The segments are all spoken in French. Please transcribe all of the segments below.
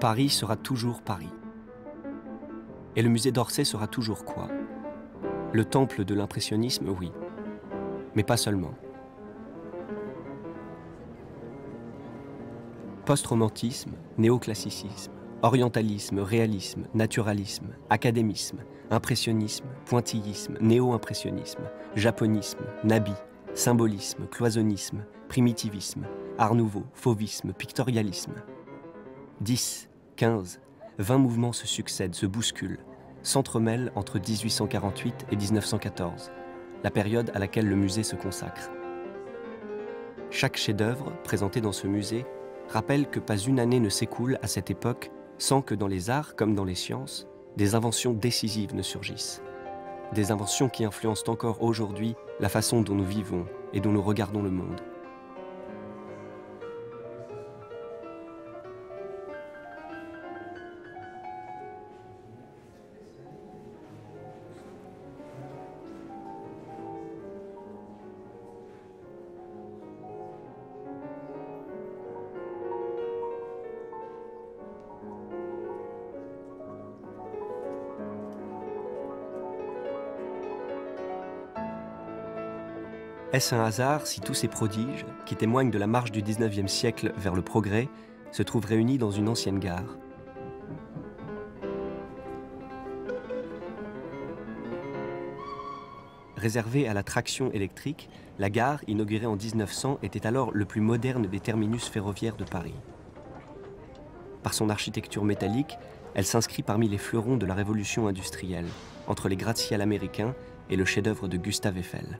Paris sera toujours Paris. Et le musée d'Orsay sera toujours quoi? Le temple de l'impressionnisme, oui. Mais pas seulement. Post-romantisme, néoclassicisme, orientalisme, réalisme, naturalisme, académisme, impressionnisme, pointillisme, néo-impressionnisme, japonisme, nabi, symbolisme, cloisonnisme, primitivisme, art nouveau, fauvisme, pictorialisme. 10, 15, 20 mouvements se succèdent, se bousculent, s'entremêlent entre 1848 et 1914, la période à laquelle le musée se consacre. Chaque chef-d'œuvre présenté dans ce musée rappelle que pas une année ne s'écoule à cette époque sans que dans les arts comme dans les sciences, des inventions décisives ne surgissent. Des inventions qui influencent encore aujourd'hui la façon dont nous vivons et dont nous regardons le monde. Est-ce un hasard si tous ces prodiges, qui témoignent de la marche du XIXe siècle vers le progrès, se trouvent réunis dans une ancienne gare? Réservée à la traction électrique, la gare, inaugurée en 1900, était alors le plus moderne des terminus ferroviaires de Paris. Par son architecture métallique, elle s'inscrit parmi les fleurons de la révolution industrielle, entre les gratte-ciels américains et le chef-d'œuvre de Gustave Eiffel.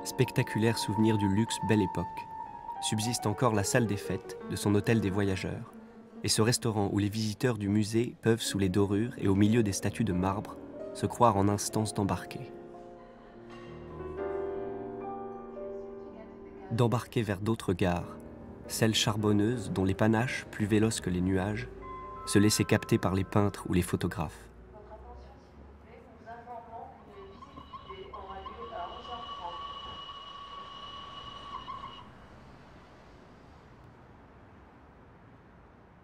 Spectaculaire souvenir du luxe belle époque, subsiste encore la salle des fêtes de son hôtel des voyageurs et ce restaurant où les visiteurs du musée peuvent, sous les dorures et au milieu des statues de marbre, se croire en instance d'embarquer. D'embarquer vers d'autres gares, celles charbonneuses dont les panaches, plus véloces que les nuages, se laissaient capter par les peintres ou les photographes.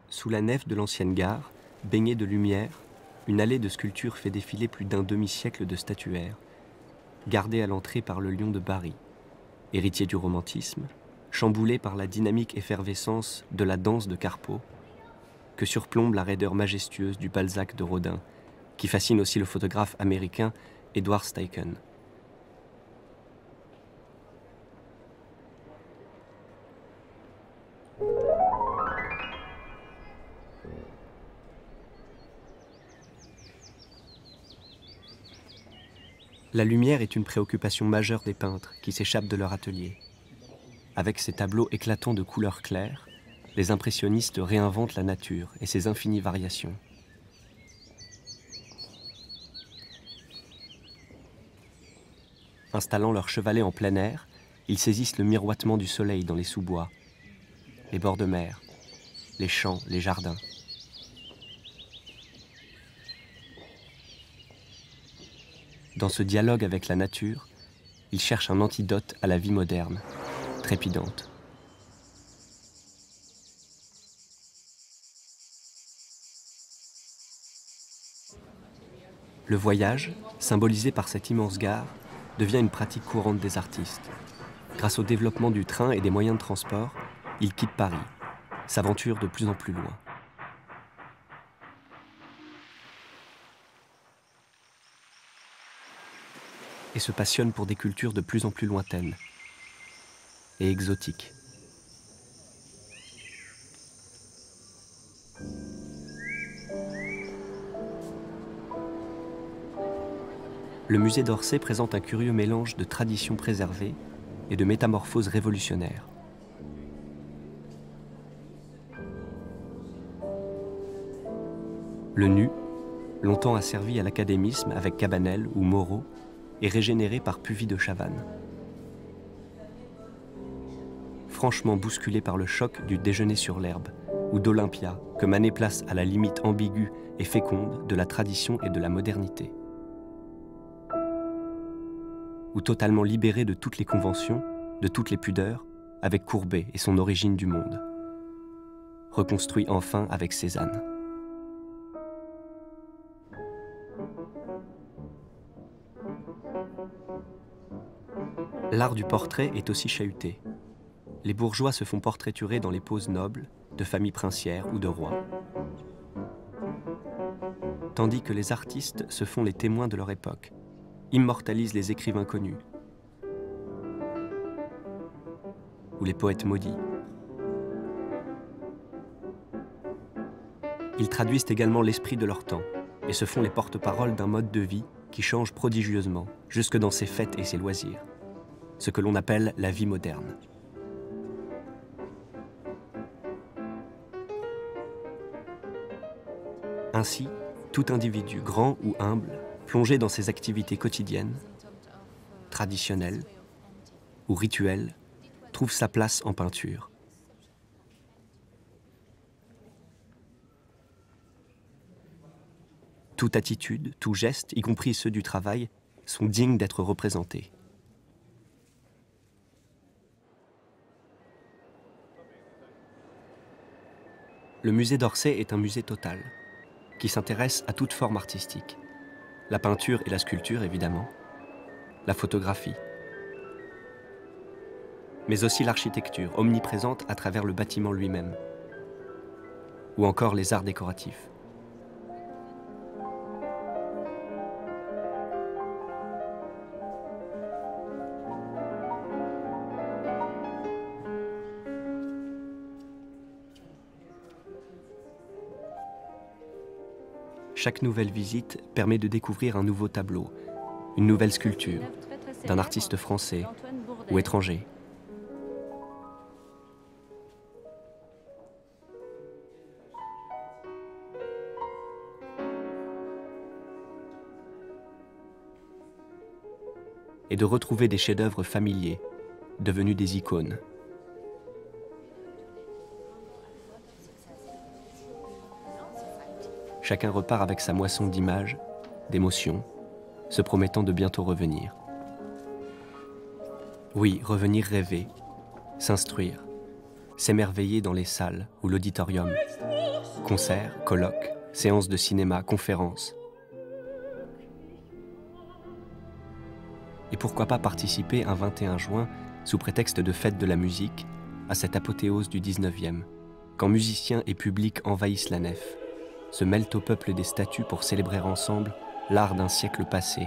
Sous la nef de l'ancienne gare, baignée de lumière, une allée de sculptures fait défiler plus d'un demi-siècle de statuaires, gardée à l'entrée par le lion de Bari, héritier du romantisme, chamboulé par la dynamique effervescence de la danse de Carpeau, que surplombe la raideur majestueuse du Balzac de Rodin, qui fascine aussi le photographe américain Edward Steichen. La lumière est une préoccupation majeure des peintres qui s'échappent de leur atelier. Avec ces tableaux éclatants de couleurs claires, les impressionnistes réinventent la nature et ses infinies variations. Installant leur chevalet en plein air, ils saisissent le miroitement du soleil dans les sous-bois, les bords de mer, les champs, les jardins. Dans ce dialogue avec la nature, ils cherchent un antidote à la vie moderne, trépidante. Le voyage, symbolisé par cette immense gare, devient une pratique courante des artistes. Grâce au développement du train et des moyens de transport, ils quittent Paris, s'aventurent de plus en plus loin. Et se passionnent pour des cultures de plus en plus lointaines et exotiques. Le musée d'Orsay présente un curieux mélange de traditions préservées et de métamorphoses révolutionnaires. Le nu, longtemps asservi à l'académisme avec Cabanel ou Moreau, est régénéré par Puvis de Chavannes. Franchement bousculé par le choc du déjeuner sur l'herbe, ou d'Olympia, que Manet place à la limite ambiguë et féconde de la tradition et de la modernité. ou totalement libéré de toutes les conventions, de toutes les pudeurs, avec Courbet et son origine du monde. Reconstruit enfin avec Cézanne. L'art du portrait est aussi chahuté. Les bourgeois se font portraiturer dans les poses nobles, de familles princières ou de rois. Tandis que les artistes se font les témoins de leur époque, immortalisent les écrivains connus ou les poètes maudits. Ils traduisent également l'esprit de leur temps et se font les porte-paroles d'un mode de vie qui change prodigieusement, jusque dans ses fêtes et ses loisirs, ce que l'on appelle la vie moderne. Ainsi, tout individu, grand ou humble, plongé dans ses activités quotidiennes, traditionnelles ou rituelles, trouve sa place en peinture. Toute attitude, tout geste, y compris ceux du travail, sont dignes d'être représentés. Le musée d'Orsay est un musée total, qui s'intéresse à toute forme artistique. La peinture et la sculpture, évidemment, la photographie, mais aussi l'architecture, omniprésente à travers le bâtiment lui-même, ou encore les arts décoratifs. Chaque nouvelle visite permet de découvrir un nouveau tableau, une nouvelle sculpture, d'un artiste français ou étranger. Et de retrouver des chefs-d'œuvre familiers, devenus des icônes. Chacun repart avec sa moisson d'images, d'émotions, se promettant de bientôt revenir. Oui, revenir rêver, s'instruire, s'émerveiller dans les salles ou l'auditorium. Concerts, colloques, séances de cinéma, conférences. Et pourquoi pas participer un 21 juin, sous prétexte de fête de la musique, à cette apothéose du 19e, quand musiciens et publics envahissent la nef, se mêlent au peuple des statues pour célébrer ensemble l'art d'un siècle passé,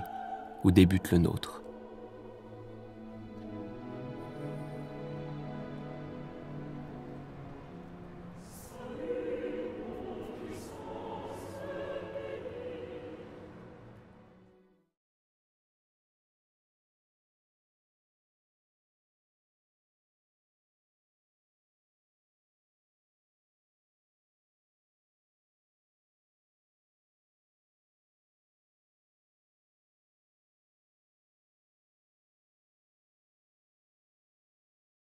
où débute le nôtre.